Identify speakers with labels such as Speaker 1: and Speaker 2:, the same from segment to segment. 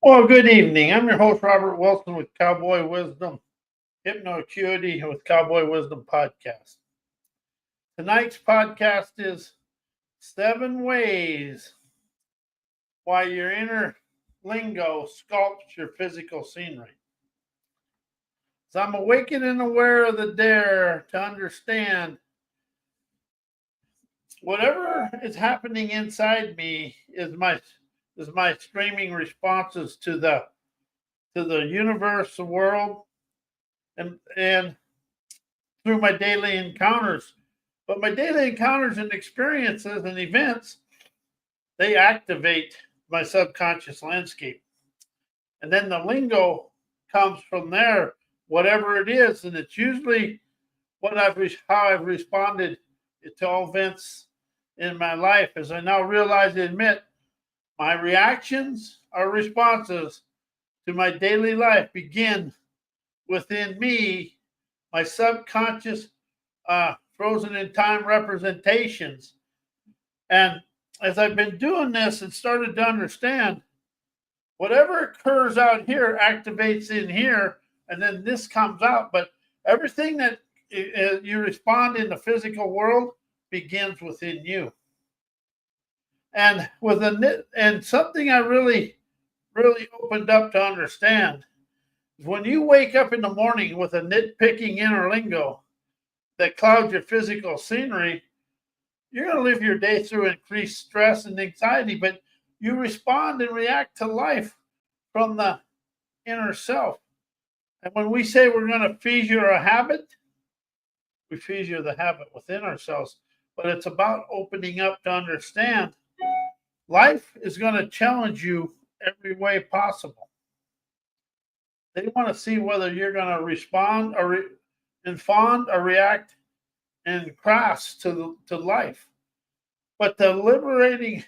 Speaker 1: Well, good evening. I'm your host, Robert Wilson with Cowboy Wisdom, Hypno Acuity with Cowboy Wisdom Podcast. Tonight's podcast is 7 ways why your inner lingo sculpts your physical scenery. So I'm awakened and aware of the dare to understand whatever is happening inside me is my streaming responses to the universe, the world, and through my daily encounters. But my daily encounters and experiences and events, they activate my subconscious landscape. And then the lingo comes from there, whatever it is. And it's usually how I've responded to all events in my life. As I now realize and admit, my reactions or responses to my daily life begin within me, my subconscious frozen in time representations. And as I've been doing this and started to understand, whatever occurs out here activates in here, and then this comes out. But everything that you respond in the physical world begins within you. And something I really opened up to understand is when you wake up in the morning with a nitpicking inner lingo that clouds your physical scenery, you're going to live your day through increased stress and anxiety, but you respond and react to life from the inner self. And when we say we're going to fissure a habit, we fissure the habit within ourselves. But it's about opening up to understand life is going to challenge you every way possible. They want to see whether you're going to respond and fond or react and crass to life. But your liberating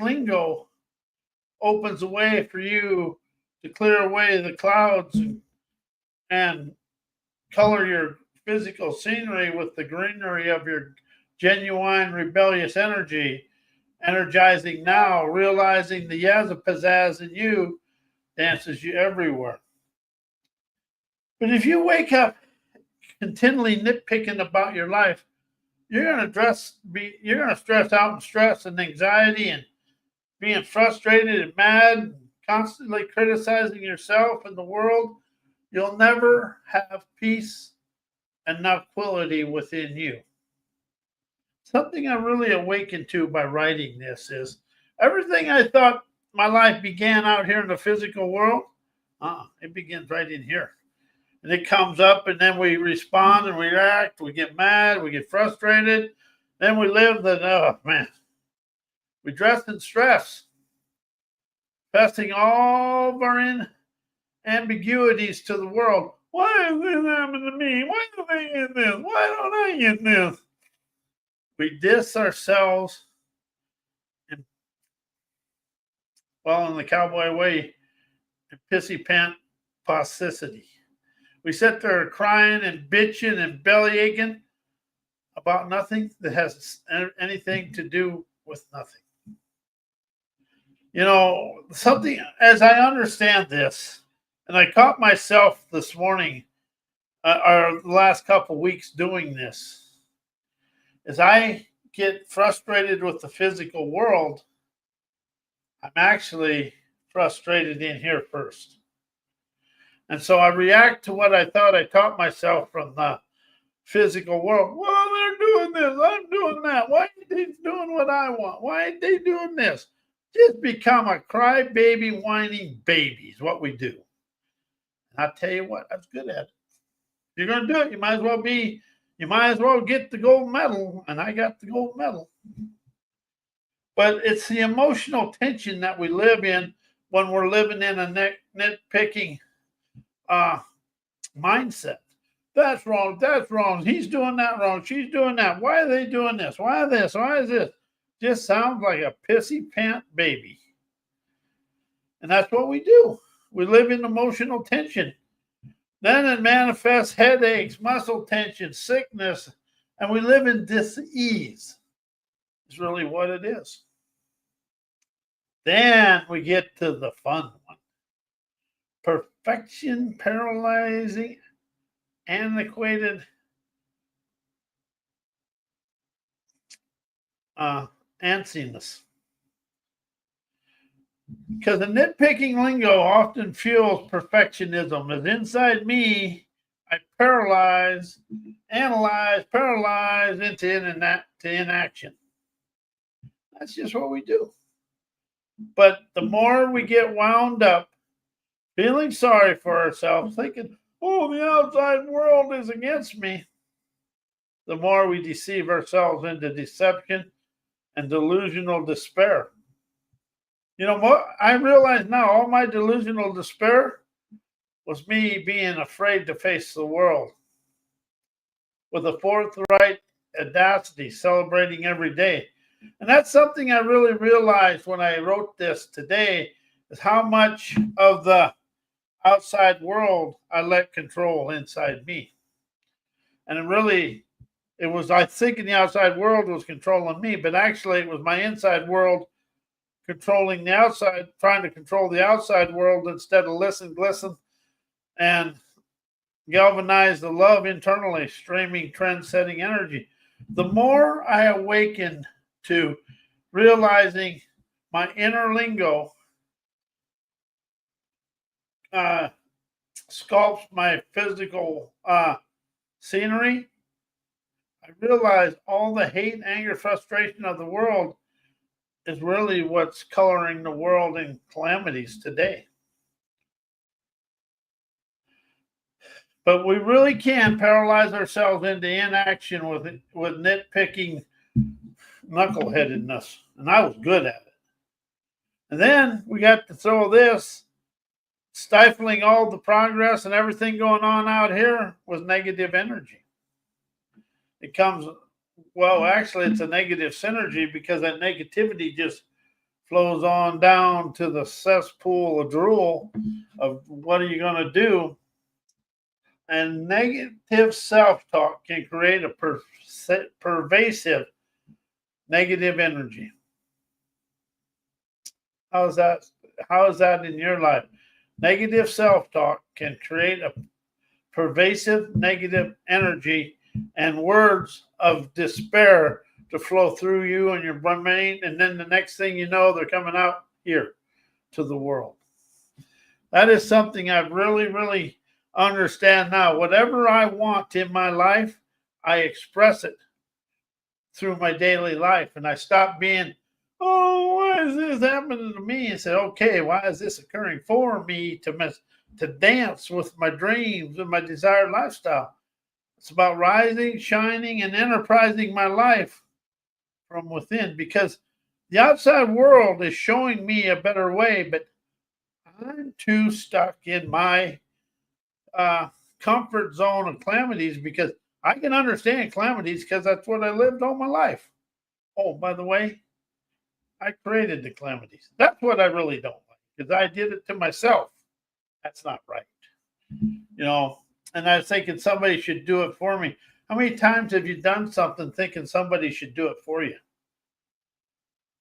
Speaker 1: lingo opens a way for you to clear away the clouds and color your physical scenery with the greenery of your genuine rebellious energy, energizing now, realizing the yazza pizzazz in you dances you everywhere. But if you wake up continually nitpicking about your life, you're going to stress out and stress and anxiety and being frustrated and mad and constantly criticizing yourself and the world. You'll never have peace and tranquility within you. Something I really awakened to by writing this is everything I thought my life began out here in the physical world, it begins right in here. And it comes up, and then we respond and we react. We get mad. We get frustrated. Then we live we dress in stress, fasting all of our ambiguities to the world. Why is this happening to me? Why do they get this? Why don't I get this? We diss ourselves, in the cowboy way, in pissy pant toxicity. We sit there crying and bitching and belly aching about nothing that has anything to do with nothing. Something, as I understand this, and I caught myself this morning, or the last couple of weeks doing this, as I get frustrated with the physical world, I'm actually frustrated in here first. And so I react to what I thought I taught myself from the physical world. Well, they're doing this. I'm doing that. Why ain't they doing what I want? Why ain't they doing this? Just become a crybaby, whining baby is what we do. And I tell you what, I was good at it. If you're going to do it, you might as well get the gold medal. And I got the gold medal. But it's the emotional tension that we live in when we're living in a nitpicking mindset. That's wrong. That's wrong. He's doing that wrong. She's doing that. Why are they doing this? Why this? Why is this? Just sounds like a pissy pant baby. And that's what we do. We live in emotional tension. Then it manifests headaches, muscle tension, sickness, and we live in dis-ease. It's really what it is. Then we get to the fun one. Perfection, paralyzing, antiquated, antsiness. Because the nitpicking lingo often fuels perfectionism. As inside me, I paralyze into inaction. That's just what we do. But the more we get wound up, feeling sorry for ourselves, thinking, oh, the outside world is against me, the more we deceive ourselves into deception and delusional despair. You know what? I realize now all my delusional despair was me being afraid to face the world with a forthright audacity, celebrating every day. And that's something I really realized when I wrote this today, is how much of the outside world I let control inside me. And it was, I thinking the outside world was controlling me, but actually it was my inside world controlling the outside, trying to control the outside world instead of listen, and galvanize the love internally, streaming, trend-setting energy. The more I awaken to realizing my inner lingo sculpts my physical scenery, I realize all the hate, anger, frustration of the world is really what's coloring the world in calamities today. But we really can paralyze ourselves into inaction with nitpicking knuckleheadedness. And I was good at it. And then we got to throw this, stifling all the progress and everything going on out here with negative energy. It comes, well, actually, it's a negative synergy because that negativity just flows on down to the cesspool of drool of what are you going to do? And negative self-talk can create a pervasive negative energy. How is that in your life? Negative self-talk can create a pervasive negative energy and words of despair to flow through you and your brain, and then the next thing you know, they're coming out here to the world. That is something I've really understand now. Whatever I want in my life, I express it through my daily life, and I stop being, oh, why is this happening to me? And say, okay, why is this occurring for me to dance with my dreams and my desired lifestyle? It's about rising, shining, and enterprising my life from within, because the outside world is showing me a better way, but I'm too stuck in my comfort zone of calamities, because I can understand calamities because that's what I lived all my life. Oh, by the way, I created the calamities. That's what I really don't like, because I did it to myself. That's not right. You know, and I was thinking somebody should do it for me. How many times have you done something thinking somebody should do it for you?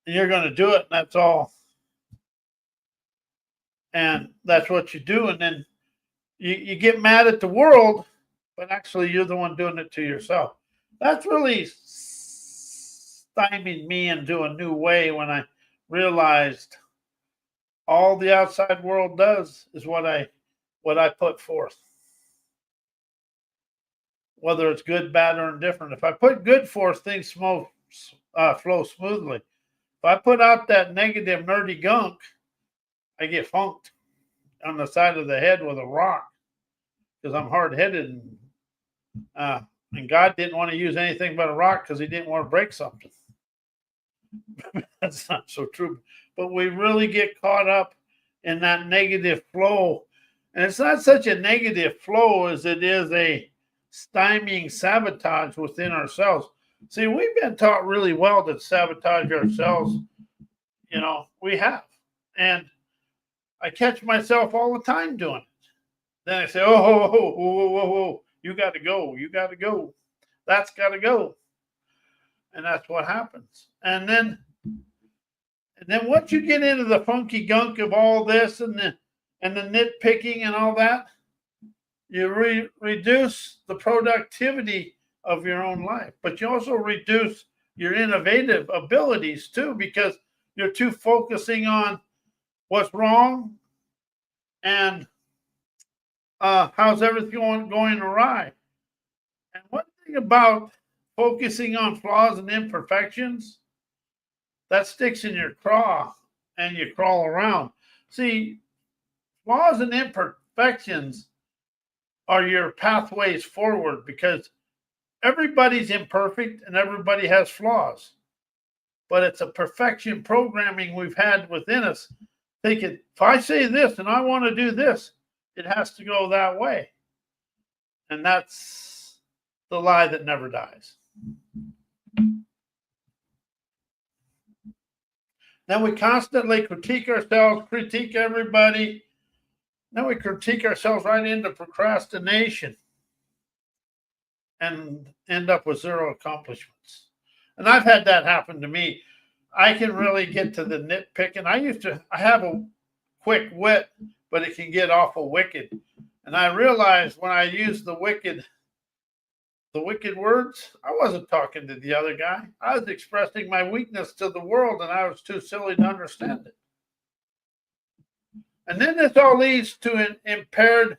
Speaker 1: And you're going to do it, and that's all. And that's what you do. And then you get mad at the world, but actually you're the one doing it to yourself. That's really stymied me into a new way when I realized all the outside world does is what I put forth. Whether it's good, bad, or indifferent. If I put good forth, things flow smoothly. If I put out that negative, nerdy gunk, I get funked on the side of the head with a rock because I'm hard-headed, and God didn't want to use anything but a rock because he didn't want to break something. That's not so true. But we really get caught up in that negative flow. And it's not such a negative flow as it is a stymieing sabotage within ourselves. See, we've been taught really well to sabotage ourselves. You know, we have. And I catch myself all the time doing it. Then I say, whoa, you got to go. You got to go. That's got to go. And that's what happens. And then And then once you get into the funky gunk of all this and the nitpicking and all that, you reduce the productivity of your own life, but you also reduce your innovative abilities too, because you're too focusing on what's wrong and how's everything going awry. And one thing about focusing on flaws and imperfections, that sticks in your craw and you crawl around. See, flaws and imperfections are your pathways forward, because everybody's imperfect and everybody has flaws. But it's a perfection programming we've had within us. Thinking, if I say this and I want to do this, it has to go that way. And that's the lie that never dies. Then we constantly critique ourselves, critique everybody. Then we critique ourselves right into procrastination and end up with zero accomplishments. And I've had that happen to me. I can really get to the nitpicking. I have a quick wit, but it can get awful wicked. And I realized when I used the wicked words, I wasn't talking to the other guy. I was expressing my weakness to the world, and I was too silly to understand it. And then this all leads to an impaired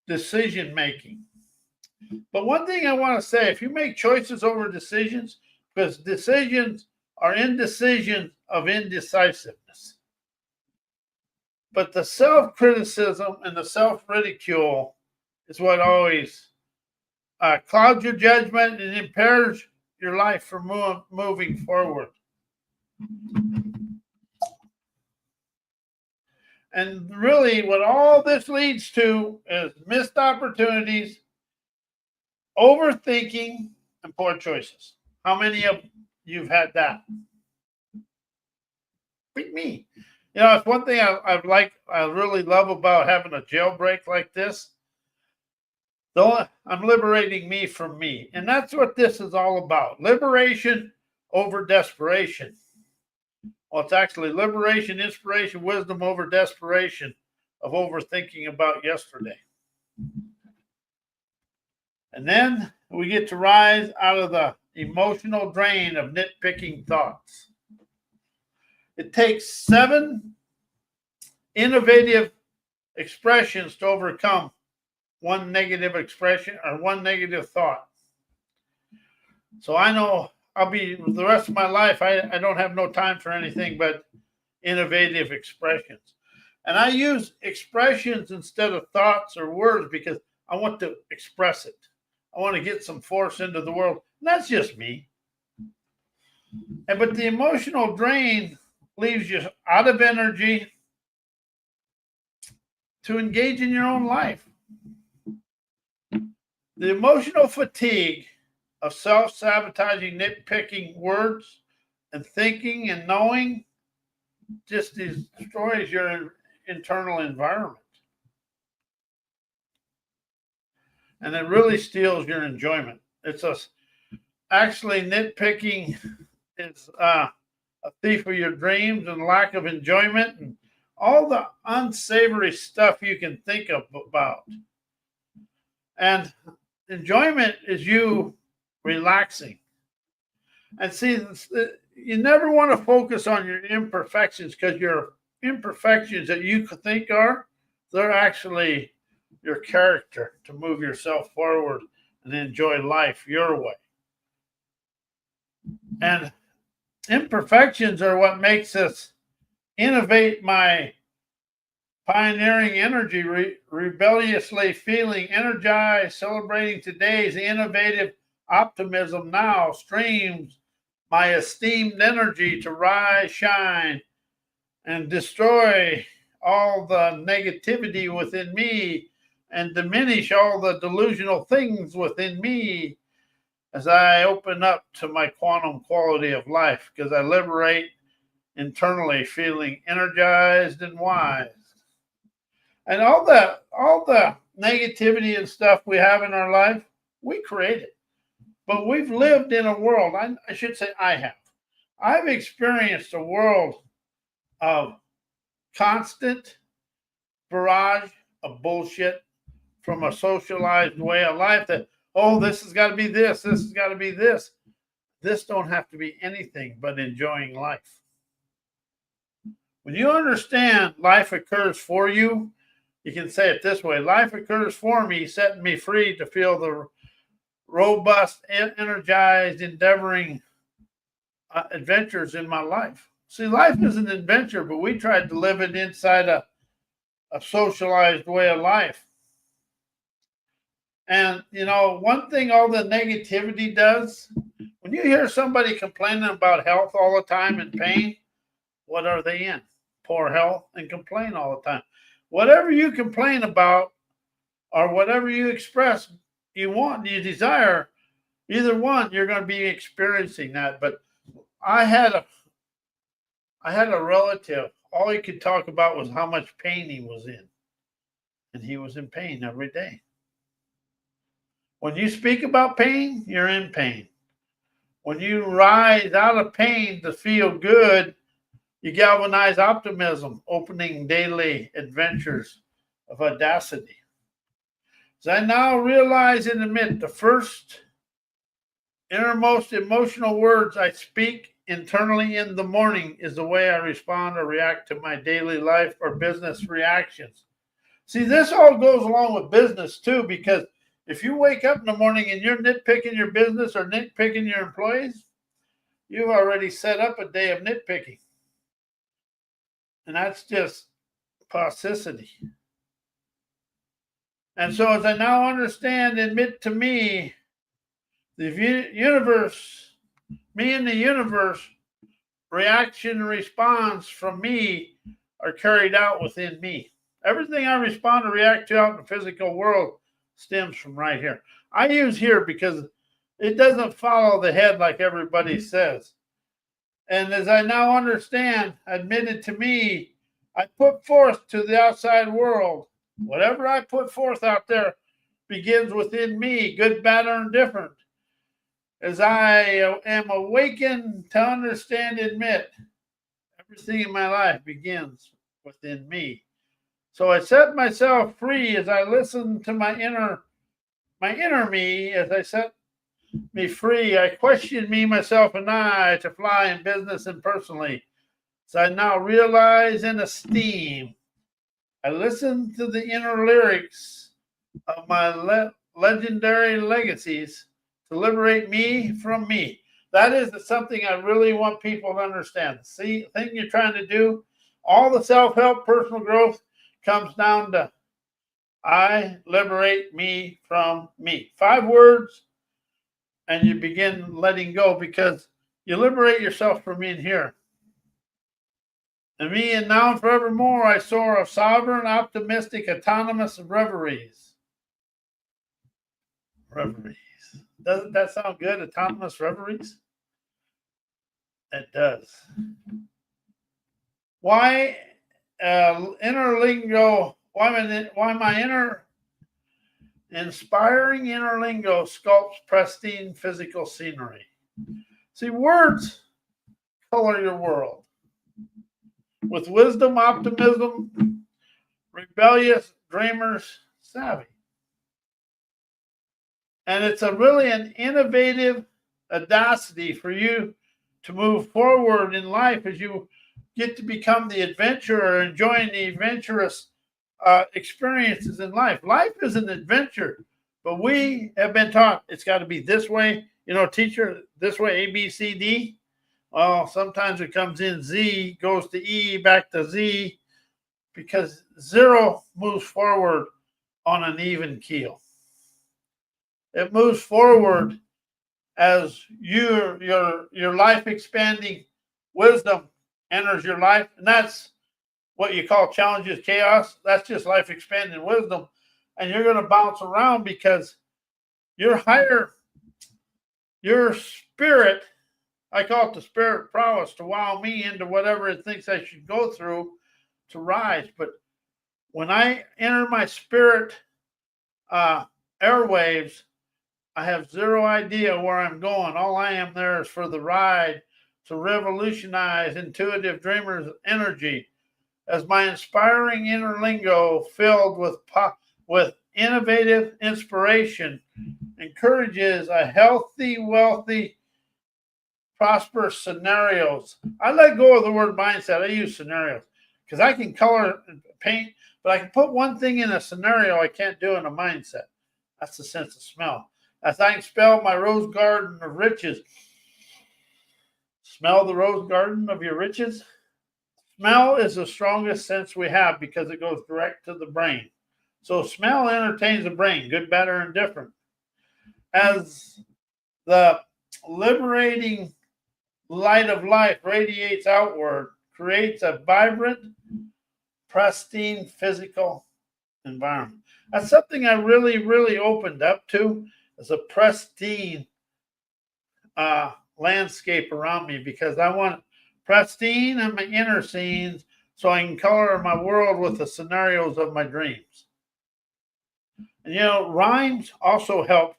Speaker 1: decision making. But one thing I want to say, if you make choices over decisions, because decisions are indecision of indecisiveness. But the self-criticism and the self-ridicule is what always clouds your judgment and impairs your life from moving forward. And really what all this leads to is missed opportunities, overthinking, and poor choices. How many of you've had that? Beat me. You know, it's one thing I really love about having a jailbreak like this. Though I'm liberating me from me. And that's what this is all about. Liberation over desperation. Well, it's actually liberation, inspiration, wisdom over desperation of overthinking about yesterday. And then we get to rise out of the emotional drain of nitpicking thoughts. It takes 7 innovative expressions to overcome one negative expression or one negative thought. So I know I'll be the rest of my life, I don't have no time for anything but innovative expressions. And I use expressions instead of thoughts or words because I want to express it. I want to get some force into the world. And that's just me. But the emotional drain leaves you out of energy to engage in your own life. The emotional fatigue of self-sabotaging, nitpicking words and thinking and knowing just destroys your internal environment. And it really steals your enjoyment. Actually nitpicking is a thief of your dreams and lack of enjoyment and all the unsavory stuff you can think about. And enjoyment is you relaxing. And see, you never want to focus on your imperfections, because your imperfections that you think they're actually your character to move yourself forward and enjoy life your way. And imperfections are what makes us innovate my pioneering energy, rebelliously feeling energized, celebrating today's innovative optimism now streams my esteemed energy to rise, shine, and destroy all the negativity within me and diminish all the delusional things within me as I open up to my quantum quality of life, because I liberate internally feeling energized and wise. And all the negativity and stuff we have in our life, we create it. But we've lived in a world, I should say I have. I've experienced a world of constant barrage of bullshit from a socialized way of life that, oh, this has got to be this has got to be this. This don't have to be anything but enjoying life. When you understand life occurs for you, you can say it this way: life occurs for me, setting me free to feel the robust, energized, endeavoring adventures in my life. See, life is an adventure, but we tried to live it inside a socialized way of life. And, one thing all the negativity does, when you hear somebody complaining about health all the time and pain, what are they in? Poor health and complain all the time. Whatever you complain about or whatever you express you want, you desire, either one, you're going to be experiencing that. But I had a relative, all he could talk about was how much pain he was in. And he was in pain every day. When you speak about pain, you're in pain. When you rise out of pain to feel good, you galvanize optimism, opening daily adventures of audacity. As I now realize and admit, the first innermost emotional words I speak internally in the morning is the way I respond or react to my daily life or business reactions. See, this all goes along with business too, because if you wake up in the morning and you're nitpicking your business or nitpicking your employees, you've already set up a day of nitpicking. And that's just toxicity. And so as I now understand, admit to me, the universe, me and the universe, reaction and response from me are carried out within me. Everything I respond or react to out in the physical world stems from right here. I use here because it doesn't follow the head like everybody says. And as I now understand, admitted to me, I put forth to the outside world. Whatever I put forth out there begins within me, good, bad, or indifferent. As I am awakened to understand and admit, everything in my life begins within me. So I set myself free as I listen to my inner me. As I set me free, I question me, myself, and I to fly in business and personally. So I now realize and esteem. I listen to the inner lyrics of my legendary legacies to liberate me from me. That is something I really want people to understand. See, the thing you're trying to do, all the self-help, personal growth comes down to I liberate me from me. 5 words, and you begin letting go because you liberate yourself from in here. And me and now and forevermore I soar of sovereign, optimistic, autonomous reveries. Reveries. Doesn't that sound good? Autonomous reveries? It does. Why inner lingo? Why my inner inspiring inner lingo sculpts pristine physical scenery? See, words color your world. With wisdom, optimism, rebellious, dreamers, savvy. And it's really an innovative audacity for you to move forward in life as you get to become the adventurer, enjoying the adventurous experiences in life. Life is an adventure, but we have been taught it's got to be this way. Teacher, this way, A, B, C, D. Well, sometimes it comes in Z, goes to E, back to Z, because 0 moves forward on an even keel. It moves forward as your life expanding wisdom enters your life, and that's what you call challenges, chaos. That's just life expanding wisdom, and you're going to bounce around because your spirit, I call it the spirit prowess, to wow me into whatever it thinks I should go through to rise. But when I enter my spirit airwaves, I have 0 idea where I'm going. All I am there is for the ride, to revolutionize intuitive dreamers' energy as my inspiring inner lingo filled with innovative inspiration encourages a healthy, wealthy, prosperous scenarios. I let go of the word mindset. I use scenarios because I can color and paint, but I can put one thing in a scenario I can't do in a mindset. That's the sense of smell. As I can spell my rose garden of riches. Smell the rose garden of your riches. Smell is the strongest sense we have because it goes direct to the brain. So smell entertains the brain, good, bad, or indifferent. As the liberating light of life radiates outward, creates a vibrant, pristine physical environment. That's something I really opened up to, is a pristine landscape around me, because I want pristine in my inner scenes so I can color my world with the scenarios of my dreams. And rhymes also help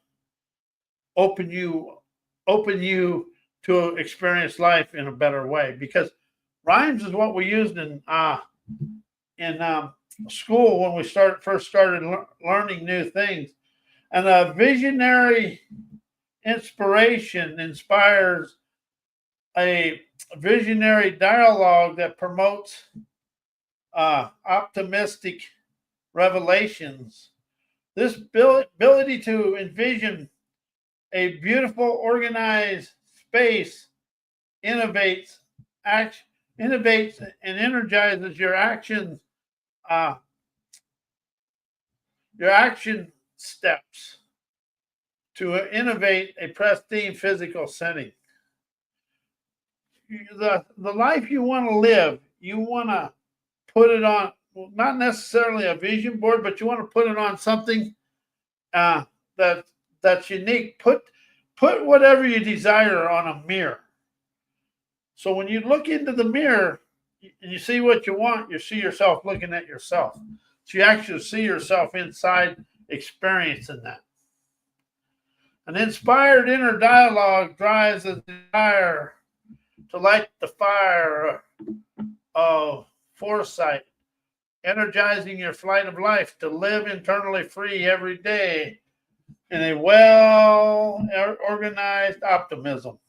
Speaker 1: open you to experience life in a better way, because rhymes is what we used in school when we first started learning new things. And a visionary inspiration inspires a visionary dialogue that promotes optimistic revelations. This ability to envision a beautiful, organized space innovates and energizes your action steps to innovate a pristine physical setting. The life you want to live, you want to put it on, not necessarily a vision board, but you want to put it on something that's unique. Put whatever you desire on a mirror. So when you look into the mirror and you see what you want, you see yourself looking at yourself. So you actually see yourself inside experiencing that. An inspired inner dialogue drives a desire to light the fire of foresight, energizing your flight of life to live internally free every day in a well-organized optimism.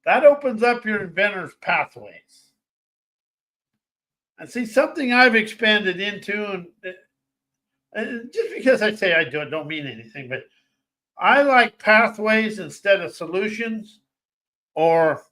Speaker 1: That opens up your inventor's pathways. And see, something I've expanded into, and just because I say I do it don't mean anything, but I like pathways instead of solutions or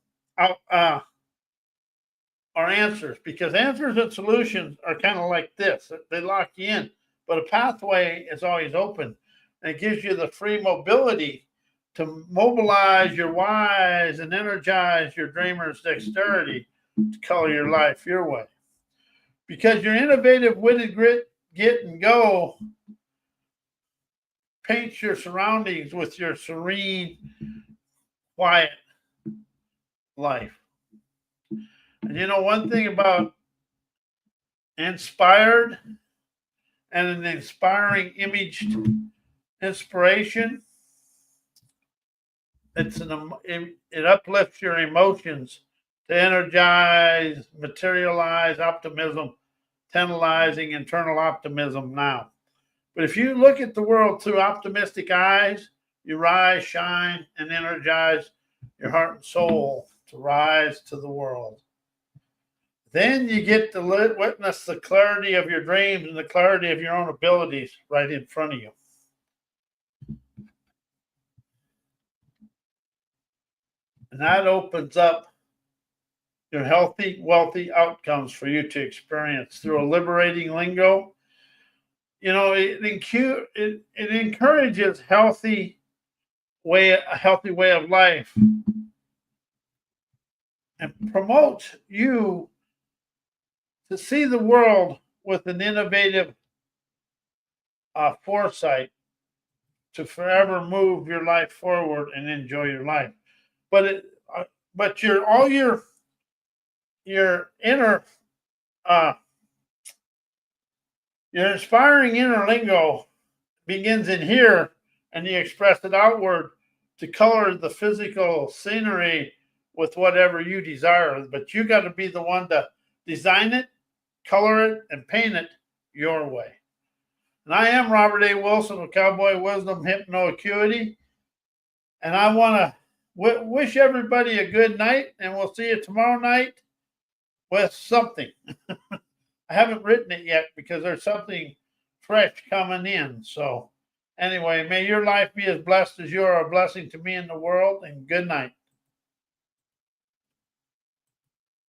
Speaker 1: answers, because answers and solutions are kind of like this. They lock you in, but a pathway is always open, and it gives you the free mobility to mobilize your whys and energize your dreamer's dexterity to color your life your way. Because your innovative, witted grit, get and go paints your surroundings with your serene, quiet life. And one thing about inspired and an inspiring imaged inspiration, it uplifts your emotions to energize, materialize optimism, tantalizing internal optimism now. But if you look at the world through optimistic eyes, you rise, shine, and energize your heart and soul to rise to the world. Then you get to witness the clarity of your dreams and the clarity of your own abilities right in front of you. And that opens up your healthy, wealthy outcomes for you to experience through a liberating lingo. It encourages a healthy way of life, and promotes you to see the world with an innovative foresight to forever move your life forward and enjoy your life. But your inner your inspiring inner lingo begins in here, and you express it outward to color the physical scenery with whatever you desire. But you got to be the one to design it, color it, and paint it your way. And I am Robert A. Wilson with Cowboy Wisdom Hypno Acuity. And I want to wish everybody a good night, and we'll see you tomorrow night with something. I haven't written it yet because there's something fresh coming in. So anyway, may your life be as blessed as you are a blessing to me in the world, and good night.